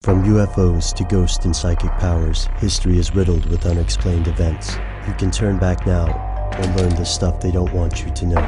From UFOs to ghost and psychic powers, history is riddled with unexplained events. You can turn back now and learn the stuff they don't want you to know.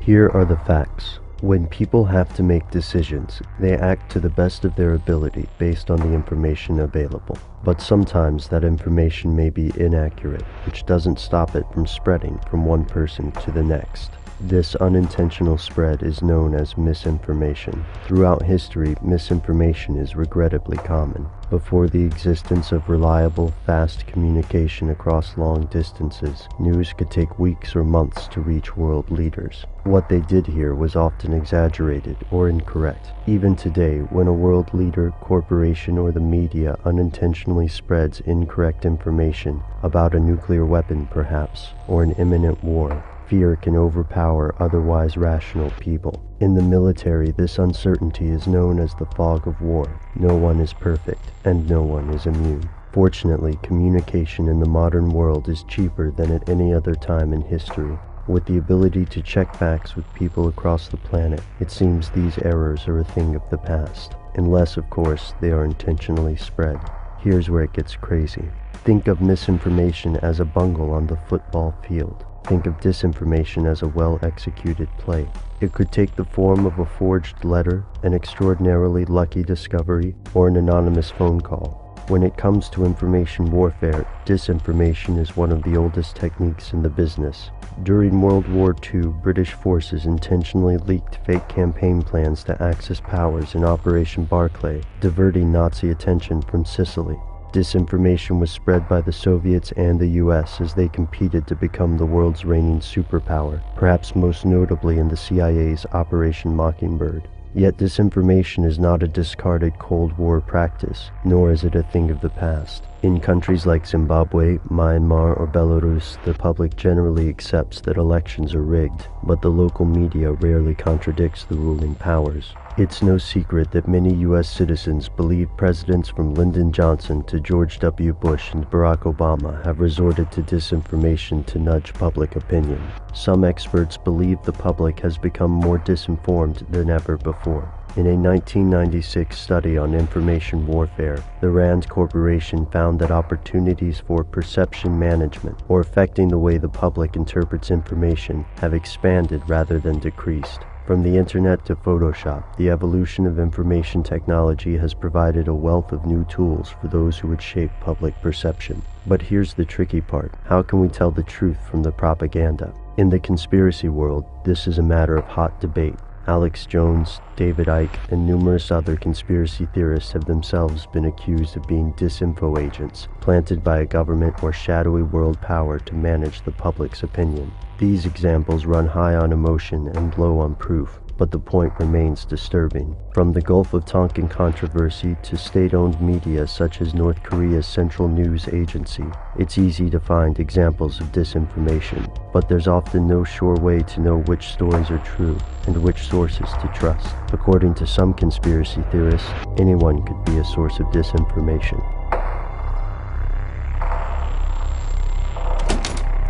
Here are the facts. When people have to make decisions, they act to the best of their ability based on the information available. But sometimes that information may be inaccurate, which doesn't stop it from spreading from one person to the next. This unintentional spread is known as misinformation. Throughout history, misinformation is regrettably common. Before the existence of reliable, fast communication across long distances, news could take weeks or months to reach world leaders. What they did here was often exaggerated or incorrect. Even today, when a world leader, corporation, or the media unintentionally spreads incorrect information about a nuclear weapon perhaps, or an imminent war, fear can overpower otherwise rational people. In the military, this uncertainty is known as the fog of war. No one is perfect, and no one is immune. Fortunately, communication in the modern world is cheaper than at any other time in history. With the ability to check facts with people across the planet, it seems these errors are a thing of the past. Unless, of course, they are intentionally spread. Here's where it gets crazy. Think of misinformation as a bungle on the football field. Think of disinformation as a well-executed play. It could take the form of a forged letter, an extraordinarily lucky discovery, or an anonymous phone call. When it comes to information warfare, disinformation is one of the oldest techniques in the business. During World War II, British forces intentionally leaked fake campaign plans to Axis powers in Operation Barclay, diverting Nazi attention from Sicily. Disinformation was spread by the Soviets and the US as they competed to become the world's reigning superpower, perhaps most notably in the CIA's Operation Mockingbird. Yet disinformation is not a discarded Cold War practice, nor is it a thing of the past. In countries like Zimbabwe, Myanmar, or Belarus, the public generally accepts that elections are rigged, but the local media rarely contradicts the ruling powers. It's no secret that many U.S. citizens believe presidents from Lyndon Johnson to George W. Bush and Barack Obama have resorted to disinformation to nudge public opinion. Some experts believe the public has become more disinformed than ever before. In a 1996 study on information warfare, the RAND Corporation found that opportunities for perception management, or affecting the way the public interprets information, have expanded rather than decreased. From the internet to Photoshop, the evolution of information technology has provided a wealth of new tools for those who would shape public perception. But here's the tricky part. How can we tell the truth from the propaganda? In the conspiracy world, this is a matter of hot debate. Alex Jones, David Icke, and numerous other conspiracy theorists have themselves been accused of being disinfo agents, planted by a government or shadowy world power to manage the public's opinion. These examples run high on emotion and low on proof, but the point remains disturbing. From the Gulf of Tonkin controversy to state-owned media such as North Korea's Central News Agency, it's easy to find examples of disinformation, but there's often no sure way to know which stories are true and which sources to trust. According to some conspiracy theorists, anyone could be a source of disinformation.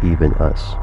Even us.